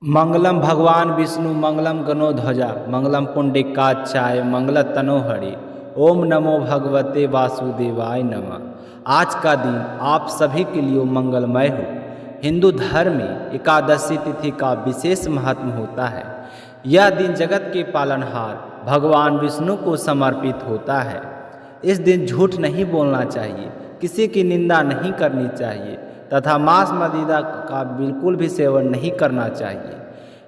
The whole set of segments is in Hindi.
मंगलम भगवान विष्णु मंगलम गणोध्वजा मंगलम पुंडरीकाक्षाय मंगल तनोहरि। ओम नमो भगवते वासुदेवाय नमः। आज का दिन आप सभी के लिए मंगलमय हो। हिंदू धर्म में एकादशी तिथि का विशेष महत्व होता है। यह दिन जगत के पालनहार भगवान विष्णु को समर्पित होता है। इस दिन झूठ नहीं बोलना चाहिए, किसी की निंदा नहीं करनी चाहिए तथा मांस मदिरा का बिल्कुल भी सेवन नहीं करना चाहिए।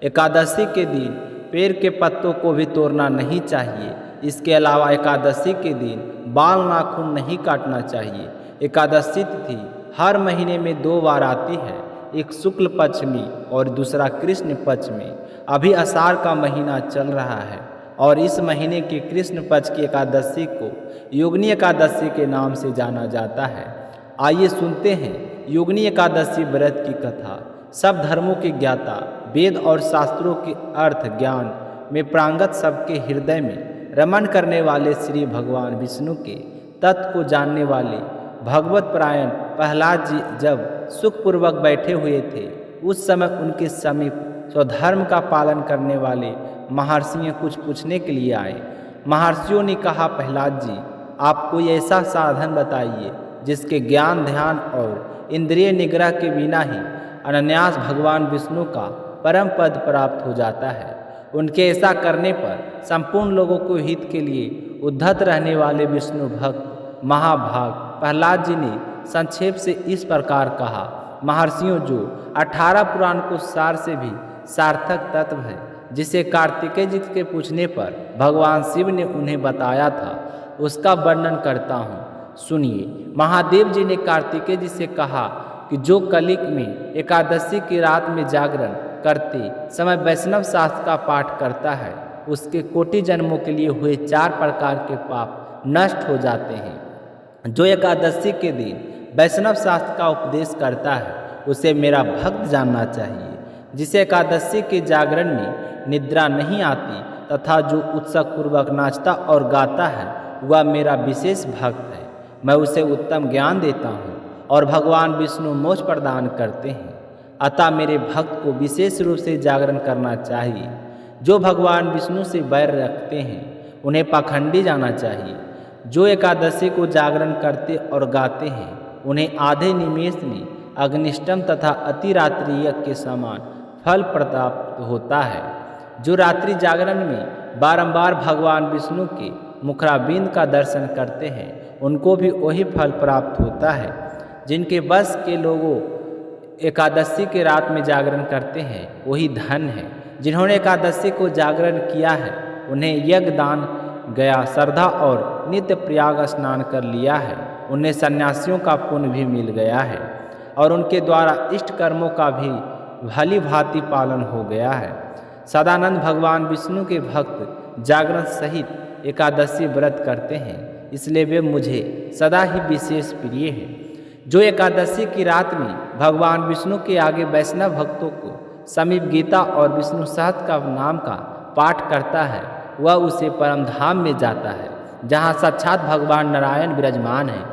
एकादशी के दिन पेड़ के पत्तों को भी तोड़ना नहीं चाहिए। इसके अलावा एकादशी के दिन बाल नाखून नहीं काटना चाहिए। एकादशी तिथि हर महीने में 2 बार आती है, एक शुक्ल पक्ष में और दूसरा कृष्ण पक्ष में। अभी आषाढ़ का महीना चल रहा है और इस महीने के कृष्ण पक्ष की एकादशी को योगिनी एकादशी के नाम से जाना जाता है। आइए सुनते हैं योगिनी एकादशी व्रत की कथा। सब धर्मों के ज्ञाता, वेद और शास्त्रों के अर्थ ज्ञान में प्रांगत सबके हृदय में रमन करने वाले श्री भगवान विष्णु के तत्व को जानने वाले भगवत परायण प्रहलाद जी जब सुखपूर्वक बैठे हुए थे, उस समय उनके समीप स्वधर्म का पालन करने वाले महर्षियों कुछ पूछने के लिए आए। महर्षियों ने कहा, प्रहलाद जी, आप कोई ऐसा साधन बताइए जिसके ज्ञान, ध्यान और इंद्रिय निग्रह के बिना ही अनायास भगवान विष्णु का परम पद प्राप्त हो जाता है। उनके ऐसा करने पर संपूर्ण लोगों को हित के लिए उद्धत रहने वाले विष्णु भक्त महाभाग प्रहलाद जी ने संक्षेप से इस प्रकार कहा, महर्षियों, जो 18 पुराण को सार से भी सार्थक तत्व है, जिसे कार्तिकेय जी के पूछने पर भगवान शिव ने उन्हें बताया था, उसका वर्णन करता हूँ, सुनिए। महादेव जी ने कार्तिकेय जी से कहा कि जो कलिक में एकादशी की रात में जागरण करते समय वैष्णव शास्त्र का पाठ करता है, उसके कोटि जन्मों के लिए हुए 4 प्रकार के पाप नष्ट हो जाते हैं। जो एकादशी के दिन वैष्णव शास्त्र का उपदेश करता है, उसे मेरा भक्त जानना चाहिए। जिसे एकादशी के जागरण में निद्रा नहीं आती तथा जो उत्सव पूर्वक नाचता और गाता है, वह मेरा विशेष भक्त है। मैं उसे उत्तम ज्ञान देता हूँ और भगवान विष्णु मोक्ष प्रदान करते हैं। अतः मेरे भक्त को विशेष रूप से जागरण करना चाहिए। जो भगवान विष्णु से बैर रखते हैं, उन्हें पाखंडी जाना चाहिए। जो एकादशी को जागरण करते और गाते हैं, उन्हें आधे निमेष में अग्निष्टम तथा अतिरात्रि यज्ञ के समान फल प्राप्त होता है। जो रात्रि जागरण में बारंबार भगवान विष्णु के मुखराबिंद का दर्शन करते हैं, उनको भी वही फल प्राप्त होता है। जिनके बस के लोगों एकादशी के रात में जागरण करते हैं, वही धन है। जिन्होंने एकादशी को जागरण किया है, उन्हें यज्ञ दान, गया, श्रद्धा और नित्य प्रयाग स्नान कर लिया है। उन्हें सन्यासियों का पुण्य भी मिल गया है और उनके द्वारा इष्ट कर्मों का भी भली भांति पालन हो गया है। सदानंद भगवान विष्णु के भक्त जागरण सहित एकादशी व्रत करते हैं, इसलिए वे मुझे सदा ही विशेष प्रिय है। जो एकादशी की रात में भगवान विष्णु के आगे वैष्णव भक्तों को समीप गीता और विष्णु सहस्त्र का नाम का पाठ करता है, वह उसे परम धाम में जाता है, जहाँ साक्षात भगवान नारायण विराजमान है।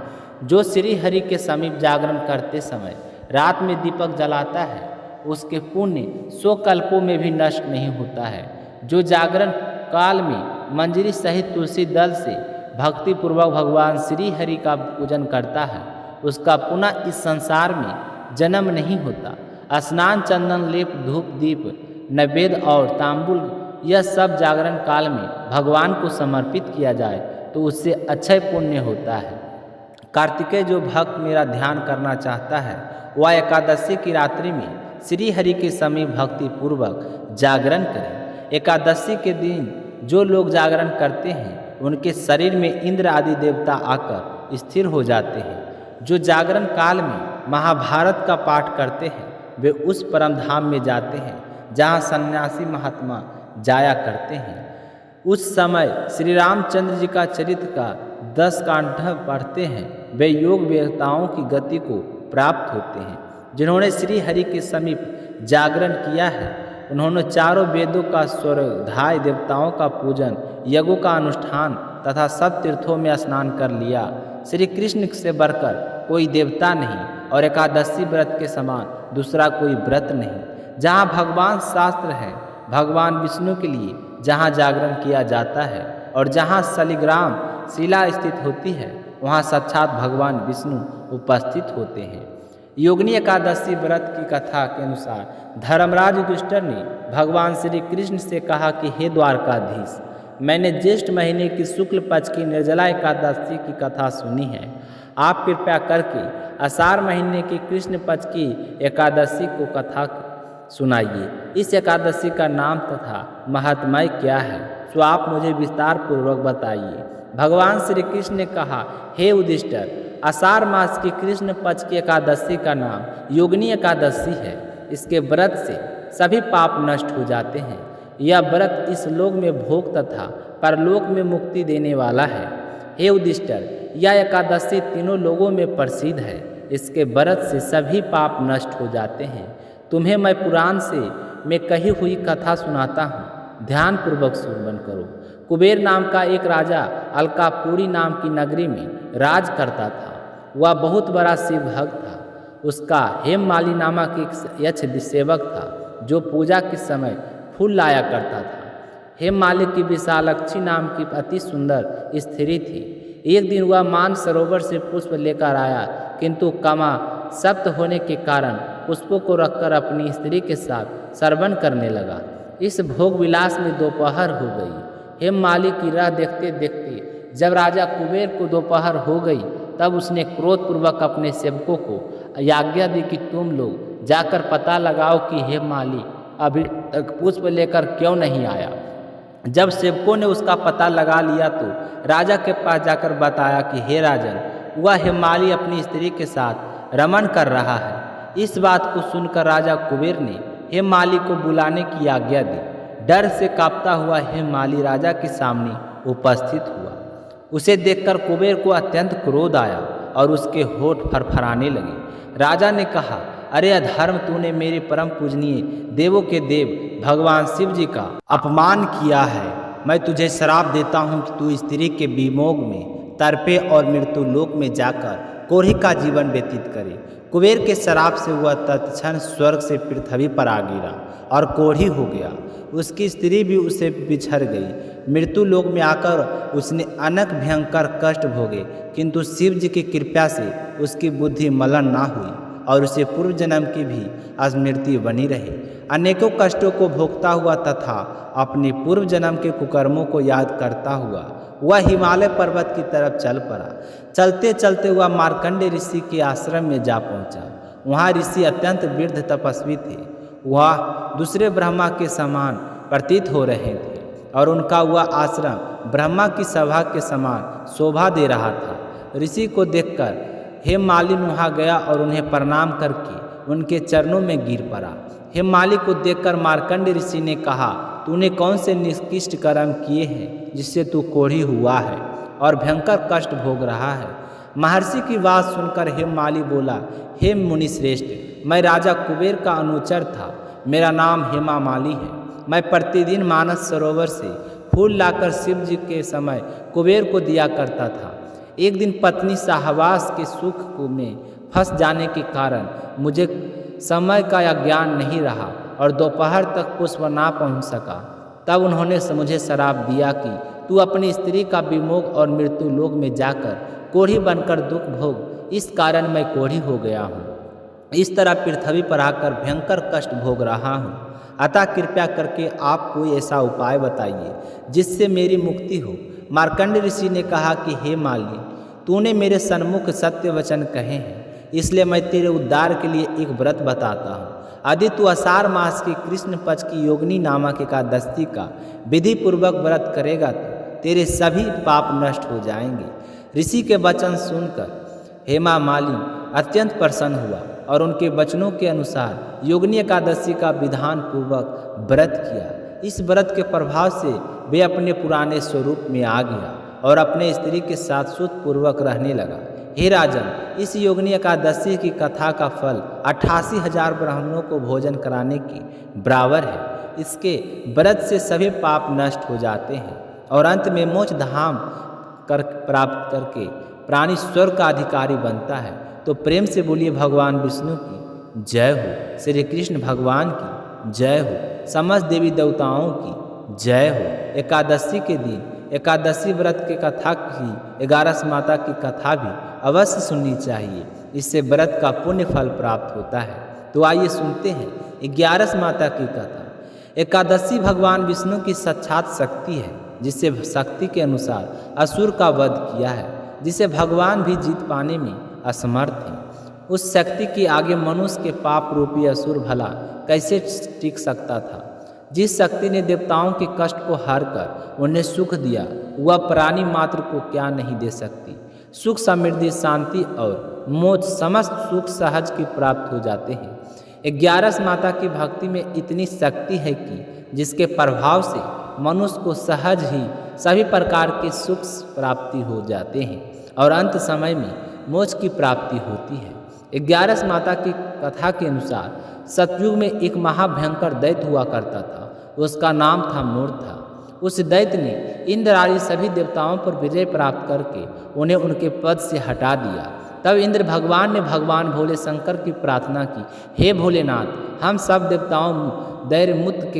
जो श्री हरि के समीप जागरण करते समय रात में दीपक जलाता है, उसके पुण्य 100 कल्पों में भी नष्ट नहीं होता है। जो जागरण काल में मंजरी सहित तुलसी दल से भक्तिपूर्वक भगवान श्री हरि का पूजन करता है, उसका पुनः इस संसार में जन्म नहीं होता। स्नान, चंदन, लेप, धूप, दीप, नैवेद्य और तांबुल, यह सब जागरण काल में भगवान को समर्पित किया जाए तो उससे अक्षय पुण्य होता है। कार्तिकेय जो भक्त मेरा ध्यान करना चाहता है, वह एकादशी की रात्रि में श्री हरि के समीप भक्ति पूर्वक जागरण करें। एकादशी के दिन जो लोग जागरण करते हैं, उनके शरीर में इंद्र आदि देवता आकर स्थिर हो जाते हैं। जो जागरण काल में महाभारत का पाठ करते हैं, वे उस परम धाम में जाते हैं जहाँ सन्यासी महात्मा जाया करते हैं। उस समय श्री रामचंद्र जी का चरित्र का 10 कांड पढ़ते हैं, वे योग वेताओं की गति को प्राप्त होते हैं। जिन्होंने श्री हरि के समीप जागरण किया है, उन्होंने चारों वेदों का स्वाध्याय, देवताओं का पूजन, यज्ञों का अनुष्ठान तथा सब तीर्थों में स्नान कर लिया। श्री कृष्ण से बढ़कर कोई देवता नहीं और एकादशी व्रत के समान दूसरा कोई व्रत नहीं। जहाँ भगवान शास्त्र है, भगवान विष्णु के लिए जहाँ जागरण किया जाता है और जहाँ शालिग्राम शिला स्थित होती है वहाँ साक्षात भगवान विष्णु उपस्थित होते हैं। योगिनी एकादशी व्रत की कथा के अनुसार धर्मराज युधिष्ठिर ने भगवान श्री कृष्ण से कहा कि हे द्वारकाधीश, मैंने ज्येष्ठ महीने की शुक्ल पक्ष की निर्जला एकादशी की कथा सुनी है। आप कृपया करके आषाढ़ महीने की कृष्ण पक्ष की एकादशी को कथा सुनाइए। इस एकादशी का नाम तथा महात्म्य क्या है, सो आप मुझे विस्तार पूर्वक बताइए। भगवान श्री कृष्ण ने कहा, हे युधिष्ठिर, आषाढ़ मास की कृष्ण पक्ष की एकादशी का नाम योगिनी एकादशी है। इसके व्रत से सभी पाप नष्ट हो जाते हैं। यह व्रत इस लोक में भोग तथा परलोक में मुक्ति देने वाला है। हे युधिष्ठिर, यह एकादशी तीनों लोगों में प्रसिद्ध है। इसके व्रत से सभी पाप नष्ट हो जाते हैं। तुम्हें मैं पुराण से मैं कही हुई कथा सुनाता हूँ, ध्यान पूर्वक श्रवण करो। कुबेर नाम का एक राजा अलकापुरी नाम की नगरी में राज करता था। वह बहुत बड़ा शिव भक्त था। उसका हेममाली नामक एक यक्ष सेवक था जो पूजा के समय फूल लाया करता था। हेममाली की विशालक्षी नाम की अति सुंदर स्त्री थी। एक दिन वह मान सरोवर से पुष्प लेकर आया, किंतु कमा सप्त होने के कारण पुष्पों को रखकर अपनी स्त्री के साथ श्रवण करने लगा। इस भोग विलास में दोपहर हो गई। हेममाली की राह देखते देखते जब राजा कुबेर को दोपहर हो गई, तब उसने क्रोधपूर्वक अपने सेवकों को आज्ञा दी कि तुम लोग जाकर पता लगाओ कि हेममाली अभी तक पुष्प लेकर क्यों नहीं आया। जब सेवकों ने उसका पता लगा लिया तो राजा के पास जाकर बताया कि हे राजन, वह हेममाली अपनी स्त्री के साथ रमण कर रहा है। इस बात को सुनकर राजा कुबेर ने हेममाली को बुलाने की आज्ञा दी। डर से कांपता हुआ हेममाली राजा के सामने उपस्थित हुआ। उसे देखकर कुबेर को अत्यंत क्रोध आया और उसके होठ फरफराने लगे। राजा ने कहा, अरे अधर्म, तूने मेरे परम पूजनीय देवों के देव भगवान शिव जी का अपमान किया है। मैं तुझे श्राप देता हूँ कि तू स्त्री के विमोग में तड़पे और मृत्यु लोक में जाकर कोढ़ी का जीवन व्यतीत करे। कुबेर के श्राप से वह तत्क्षण स्वर्ग से पृथ्वी पर आ गिरा और कोढ़ी हो गया। उसकी स्त्री भी उसे बिछड़ गई। मृत्यु लोक में आकर उसने अनेक भयंकर कष्ट भोगे, किंतु शिव जी की कृपा से उसकी बुद्धि मलिन ना हुई और उसे पूर्व जन्म की भी स्मृति बनी रही। अनेकों कष्टों को भोगता हुआ तथा अपने पूर्व जन्म के कुकर्मों को याद करता हुआ वह हिमालय पर्वत की तरफ चल पड़ा। चलते चलते वह मार्कंडेय ऋषि के आश्रम में जा पहुंचा। वहाँ ऋषि अत्यंत वृद्ध तपस्वी थे। वह दूसरे ब्रह्मा के समान प्रतीत हो रहे थे और उनका वह आश्रम ब्रह्मा की सभा के समान शोभा दे रहा था। ऋषि को देखकर हेममाली वहाँ गया और उन्हें प्रणाम करके उनके चरणों में गिर पड़ा। हेममाली को देखकर मार्कंडेय ऋषि ने कहा, तूने कौन से निकृष्ट कर्म किए हैं जिससे तू कोढ़ी हुआ है और भयंकर कष्ट भोग रहा है। महर्षि की बात सुनकर हेममाली बोला, हे मुनि श्रेष्ठ, मैं राजा कुबेर का अनुचर था। मेरा नाम हेमामाली है। मैं प्रतिदिन मानस सरोवर से फूल लाकर शिव जी के समय कुबेर को दिया करता था। एक दिन पत्नी सहवास के सुख में फंस जाने के कारण मुझे समय का ज्ञान नहीं रहा और दोपहर तक पुष्प ना पहुंच सका। तब उन्होंने मुझे श्राप दिया कि तू अपनी स्त्री का विमोग और मृत्यु लोक में जाकर कोढ़ी बनकर दुख भोग। इस कारण मैं कोढ़ी हो गया हूँ। इस तरह पृथ्वी पर आकर भयंकर कष्ट भोग रहा हूँ। अतः कृपया करके आप कोई ऐसा उपाय बताइए जिससे मेरी मुक्ति हो। मार्कंडेय ऋषि ने कहा कि हे माली, तूने मेरे सन्मुख सत्य वचन कहे हैं, इसलिए मैं तेरे उद्धार के लिए एक व्रत बताता हूँ। यदि तू आषाढ़ मास की कृष्ण पक्ष की योगिनी नामक एकादशी का विधि पूर्वक व्रत करेगा तो तेरे सभी पाप नष्ट हो जाएंगे। ऋषि के वचन सुनकर हेमामाली अत्यंत प्रसन्न हुआ और उनके वचनों के अनुसार योगिनी एकादशी का विधान पूर्वक व्रत किया। इस व्रत के प्रभाव से वे अपने पुराने स्वरूप में आ गया और अपने स्त्री के साथ सुखपूर्वक रहने लगा। हे राजन, इस योगिनी एकादशी की कथा का फल 88,000 ब्राह्मणों को भोजन कराने के बराबर है। इसके व्रत से सभी पाप नष्ट हो जाते हैं और अंत में मोक्ष धाम प्राप्त करके प्राणी स्वर्ग का अधिकारी बनता है। तो प्रेम से बोलिए भगवान विष्णु की जय हो, श्री कृष्ण भगवान की जय हो। समस्त देवी देवताओं की जय हो। एकादशी के दिन एकादशी व्रत की कथा की 11 माता की कथा भी अवश्य सुननी चाहिए, इससे व्रत का पुण्य फल प्राप्त होता है। तो आइए सुनते हैं 11 माता की कथा। एकादशी भगवान विष्णु की साक्षात शक्ति है, जिससे शक्ति के अनुसार असुर का वध किया है, जिसे भगवान भी जीत पाने में असमर्थ हैं। उस शक्ति के आगे मनुष्य के पाप रूपी असुर भला कैसे टिक सकता था। जिस शक्ति ने देवताओं के कष्ट को हर कर उन्हें सुख दिया, वह प्राणी मात्र को क्या नहीं दे सकती। सुख, समृद्धि, शांति और मोक्ष समस्त सुख सहज की प्राप्त हो जाते हैं। 11 माता की भक्ति में इतनी शक्ति है कि जिसके प्रभाव से मनुष्य को सहज ही सभी प्रकार के सुख प्राप्ति हो जाते हैं और अंत समय में मोक्ष की प्राप्ति होती है। 11 माता की कथा के अनुसार सतयुग में एक महाभयंकर दैत्य हुआ करता था। उसका नाम था मूर्धा। उस दैत्य ने इंद्र आदि सभी देवताओं पर विजय प्राप्त करके उन्हें उनके पद से हटा दिया। तब इंद्र भगवान ने भगवान भोले शंकर की प्रार्थना की, हे भोलेनाथ, हम सब देवताओं दैत्य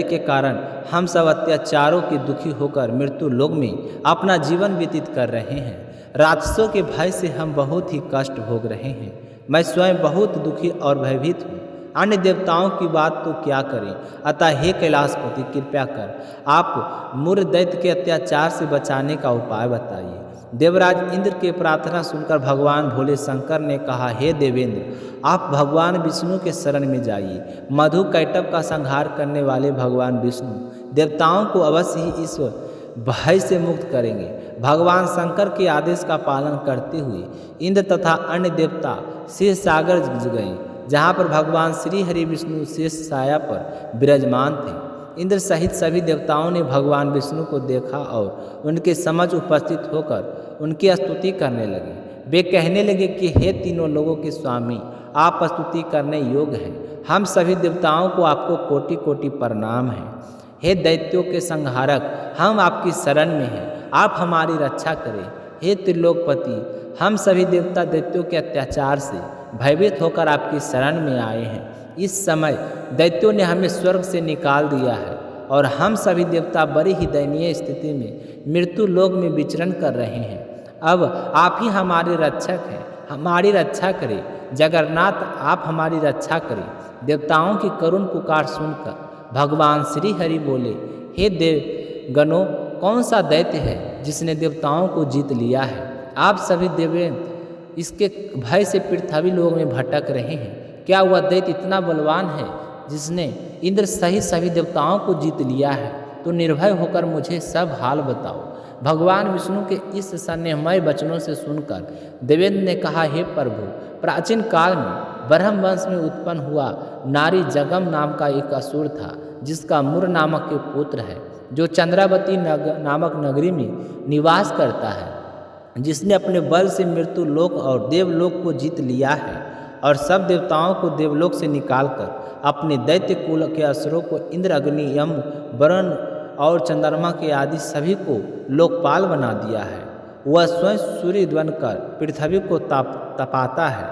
के कारण हम सब अत्याचारों के दुखी होकर मृत्यु लोक में अपना जीवन व्यतीत कर रहे हैं। राक्षसों के भय से हम बहुत ही कष्ट भोग रहे हैं। मैं स्वयं बहुत दुखी और भयभीत हूँ। अन्य देवताओं की बात तो क्या करें, अतः हे कैलाशपति, कृपया कर आप मूर्ख दैत्य के अत्याचार से बचाने का उपाय बताइए। देवराज इंद्र की प्रार्थना सुनकर भगवान भोले शंकर ने कहा, हे देवेंद्र, आप भगवान विष्णु के शरण में जाइए। मधु कैटभ का संहार करने वाले भगवान विष्णु देवताओं को अवश्य ही इस भय से मुक्त करेंगे। भगवान शंकर के आदेश का पालन करते हुए इंद्र तथा अन्य देवता शेष सागर गए, जहाँ पर भगवान श्री हरि विष्णु शेष साया पर विराजमान थे। इंद्र सहित सभी देवताओं ने भगवान विष्णु को देखा और उनके समक्ष उपस्थित होकर उनकी स्तुति करने लगे। वे कहने लगे कि हे तीनों लोगों के स्वामी, आप स्तुति करने योग्य हैं। हम सभी देवताओं को आपको कोटि कोटि प्रणाम है। हे दैत्यों के संहारक, हम आपकी शरण में हैं, आप हमारी रक्षा करें। हे त्रिलोकपति, हम सभी देवता दैत्यों के अत्याचार से भयभीत होकर आपकी शरण में आए हैं। इस समय दैत्यों ने हमें स्वर्ग से निकाल दिया है और हम सभी देवता बड़ी ही दयनीय स्थिति में मृत्यु लोक में विचरण कर रहे हैं। अब आप ही हमारे रक्षक हैं, हमारी रक्षा करें। जगन्नाथ, आप हमारी रक्षा करें। देवताओं की करुण पुकार सुनकर भगवान श्री हरि बोले, हे देव गणों, कौन सा दैत्य है जिसने देवताओं को जीत लिया है। आप सभी देवें इसके भय से पृथ्वी लोक में भटक रहे हैं। क्या वह दैत्य इतना बलवान है जिसने इंद्र सहित सभी देवताओं को जीत लिया है? तो निर्भय होकर मुझे सब हाल बताओ। भगवान विष्णु के इस स्नेहमय वचनों से सुनकर देवेंद्र ने कहा, हे प्रभु, प्राचीन काल में ब्रह्म वंश में उत्पन्न हुआ नारी जगम नाम का एक असुर था, जिसका मुर नामक के पुत्र है, जो चंद्रावती नामक नगरी में निवास करता है, जिसने अपने बल से मृत्यु लोक और देवलोक को जीत लिया है और सब देवताओं को देवलोक से निकालकर अपने दैत्य कुल के असुरों को इंद्र, अग्नि, यम, वरुण और चंद्रमा के आदि सभी को लोकपाल बना दिया है। वह स्वयं सूर्य बनकर पृथ्वी को तपाता है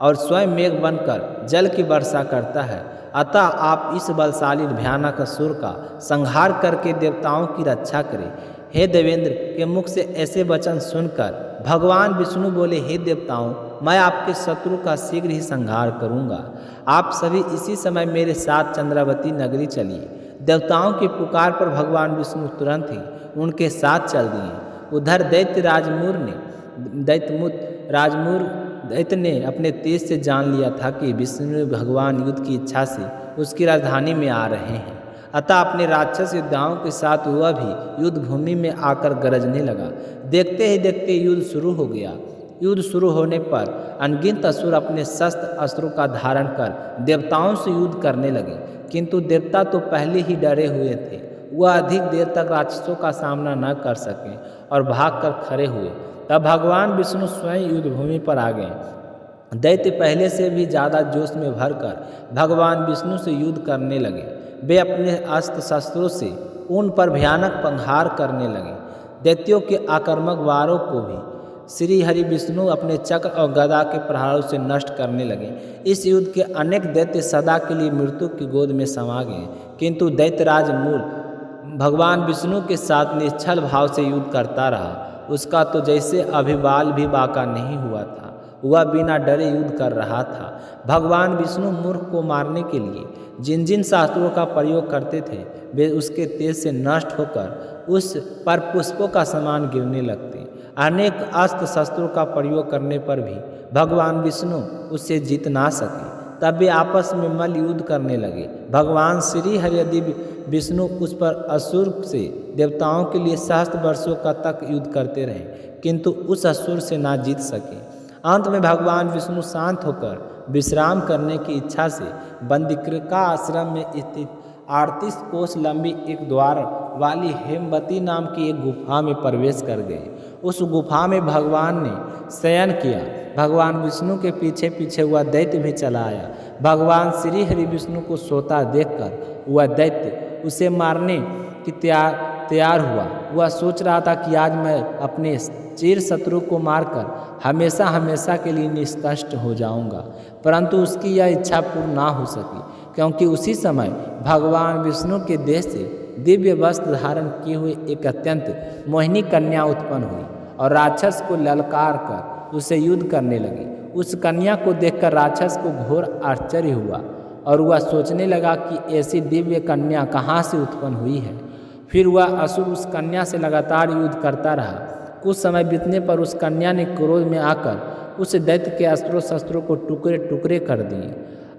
और स्वयं मेघ बनकर जल की वर्षा करता है। अतः आप इस बलशाली भयानक असुर का संहार करके देवताओं की रक्षा करें। हे देवेंद्र के मुख से ऐसे वचन सुनकर भगवान विष्णु बोले, हे देवताओं, मैं आपके शत्रु का शीघ्र ही संहार करूंगा। आप सभी इसी समय मेरे साथ चंद्रावती नगरी चलिए। देवताओं की पुकार पर भगवान विष्णु तुरंत ही उनके साथ चल दिए। उधर दैत्य ने अपने तेज से जान लिया था कि विष्णु भगवान युद्ध की इच्छा से उसकी राजधानी में आ रहे हैं। अतः अपने राक्षस योद्धाओं के साथ वह भी युद्ध भूमि में आकर गरजने लगा। देखते ही देखते युद्ध शुरू हो गया। युद्ध शुरू होने पर अनगिनत असुर अपने शस्त्र अस्त्रों का धारण कर देवताओं से युद्ध करने लगे, किंतु देवता तो पहले ही डरे हुए थे। वह अधिक देर तक राक्षसों का सामना न कर सके और भागकर खड़े हुए। तब भगवान विष्णु स्वयं युद्ध भूमि पर आ गए। दैत्य पहले से भी ज़्यादा जोश में भरकर भगवान विष्णु से युद्ध करने लगे। वे अपने अस्त्र शस्त्रों से उन पर भयानक प्रहार करने लगे। दैत्यों के आक्रामक वारों को भी श्री हरि विष्णु अपने चक्र और गदा के प्रहारों से नष्ट करने लगे। इस युद्ध के अनेक दैत्य सदा के लिए मृत्यु की गोद में समा गए, किंतु दैत्यराज मूल भगवान विष्णु के साथ निश्चल भाव से युद्ध करता रहा। उसका तो जैसे अभिबाल भी बाका नहीं हुआ था, वह बिना डरे युद्ध कर रहा था। भगवान विष्णु मूर्ख को मारने के लिए जिन जिन शास्त्रों का प्रयोग करते थे, वे उसके तेज से नष्ट होकर उस पर पुष्पों का समान गिरने लगते। अनेक अस्त्र शस्त्रों का प्रयोग करने पर भी भगवान विष्णु उससे जीत ना सके। तब वे आपस में मल्ल युद्ध करने लगे। भगवान श्री हरि विष्णु उस पर असुर से देवताओं के लिए सहस्त्र वर्षों का तक युद्ध करते रहे, किंतु उस असुर से ना जीत सके। अंत में भगवान विष्णु शांत होकर विश्राम करने की इच्छा से बंदिक्रिका आश्रम में स्थित 38 कोस लंबी एक द्वार वाली हेमवती नाम की एक गुफा में प्रवेश कर गए। उस गुफा में भगवान ने शयन किया। भगवान विष्णु के पीछे पीछे वह दैत्य भी चला आया। भगवान श्री हरि विष्णु को सोता देखकर वह दैत्य उसे मारने की तैयार हुआ। वह सोच रहा था कि आज मैं अपने चिर शत्रु को मारकर हमेशा हमेशा के लिए निष्कष्ट हो जाऊंगा, परंतु उसकी यह इच्छा पूर्ण ना हो सकी, क्योंकि उसी समय भगवान विष्णु के देश से दिव्य वस्त्र धारण किए हुए एक अत्यंत मोहिनी कन्या उत्पन्न हुई और राक्षस को ललकार कर उसे युद्ध करने लगी। उस कन्या को देखकर राक्षस को घोर आश्चर्य हुआ और वह सोचने लगा कि ऐसी दिव्य कन्या कहाँ से उत्पन्न हुई है। फिर वह असुर उस कन्या से लगातार युद्ध करता रहा। कुछ समय बीतने पर उस कन्या ने क्रोध में आकर उस दैत्य के अस्त्रों शस्त्रों को टुकड़े टुकड़े कर दिए।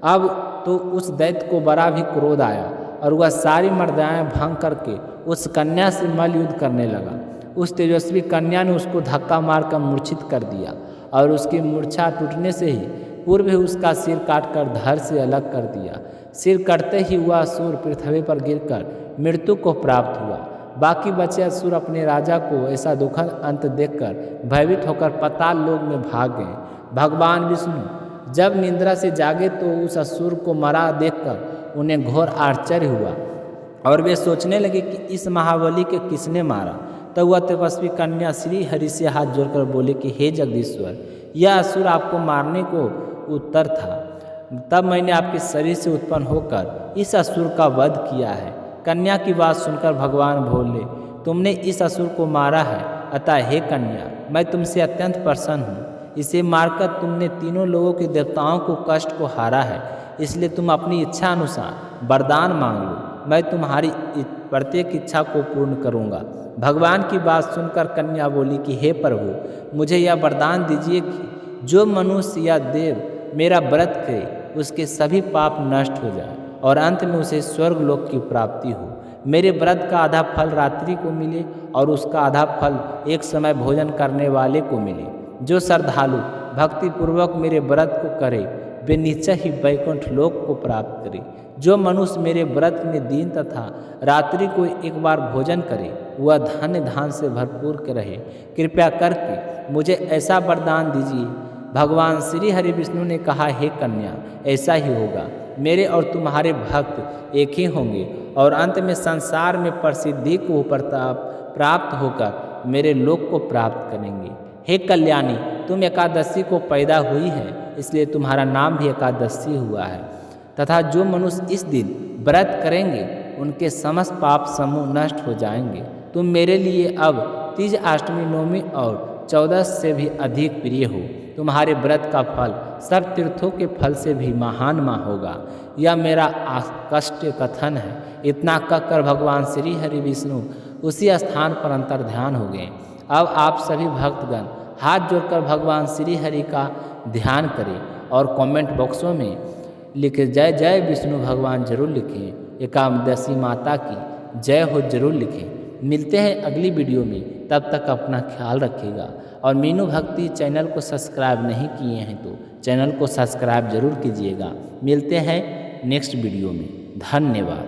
अब तो उस दैत्य को बड़ा भी क्रोध आया और वह सारी मर्यादाएं भंग करके उस कन्या से मल्ल युद्ध करने लगा। उस तेजस्वी कन्या ने उसको धक्का मारकर मूर्छित कर दिया और उसकी मूर्छा टूटने से ही पूर्व ही उसका सिर काटकर धड़ से अलग कर दिया। सिर कटते ही वह असुर पृथ्वी पर गिरकर मृत्यु को प्राप्त हुआ। बाकी बचे असुर अपने राजा को ऐसा दुखद अंत देखकर भयभीत होकर पाताल लोक में भाग गए। भगवान विष्णु जब निद्रा से जागे तो उस असुर को मरा देखकर उन्हें घोर आश्चर्य हुआ और वे सोचने लगे कि इस महाबली के किसने मारा। तब वह तपस्वी कन्या श्री हरि से हाथ जोड़कर बोले कि हे जगदीश्वर, यह असुर आपको मारने को उत्तर था। तब मैंने आपके शरीर से उत्पन्न होकर इस असुर का वध किया है। कन्या की बात सुनकर भगवान बोले, तुमने इस असुर को मारा है, अतः हे कन्या, मैं तुमसे अत्यंत प्रसन्न हूँ। इसे मारकर तुमने तीनों लोगों के देवताओं को कष्ट को हारा है, इसलिए तुम अपनी इच्छा अनुसार वरदान मांग लो, मैं तुम्हारी प्रत्येक इच्छा को पूर्ण करूँगा। भगवान की बात सुनकर कन्या बोली कि हे प्रभु, मुझे यह वरदान दीजिए कि जो मनुष्य या देव मेरा व्रत करे उसके सभी पाप नष्ट हो जाए और अंत में उसे स्वर्ग लोक की प्राप्ति हो। मेरे व्रत का आधा फल रात्रि को मिले और उसका आधा फल एक समय भोजन करने वाले को मिले। जो श्रद्धालु भक्तिपूर्वक मेरे व्रत को करे वे निश्चय ही वैकुंठ लोक को प्राप्त करे। जो मनुष्य मेरे व्रत में दिन तथा रात्रि को एक बार भोजन करे वह धन्य धान से भरपूर के रहे। कृपया करके मुझे ऐसा वरदान दीजिए। भगवान श्री हरि विष्णु ने कहा, हे कन्या, ऐसा ही होगा। मेरे और तुम्हारे भक्त एक ही होंगे और अंत में संसार में प्रसिद्धि को प्राप्त होकर मेरे लोक को प्राप्त करेंगे। हे कल्याणी, तुम एकादशी को पैदा हुई है, इसलिए तुम्हारा नाम भी एकादशी हुआ है। तथा जो मनुष्य इस दिन व्रत करेंगे उनके समस्त पाप समूह नष्ट हो जाएंगे। तुम मेरे लिए अब तीज, अष्टमी, नवमी और 14 से भी अधिक प्रिय हो। तुम्हारे व्रत का फल सब तीर्थों के फल से भी महान होगा। यह मेरा कष्ट कथन है। इतना कहकर भगवान श्री हरि विष्णु उसी स्थान पर अंतर ध्यान हो गए। अब आप सभी भक्तगण हाथ जोड़कर भगवान श्री हरि का ध्यान करें और कमेंट बॉक्सों में लिखे जय जय विष्णु भगवान जरूर लिखें। एकादशी माता की जय हो जरूर लिखें। मिलते हैं अगली वीडियो में, तब तक अपना ख्याल रखिएगा और मीनू भक्ति चैनल को सब्सक्राइब नहीं किए हैं तो चैनल को सब्सक्राइब जरूर कीजिएगा। मिलते हैं नेक्स्ट वीडियो में। धन्यवाद।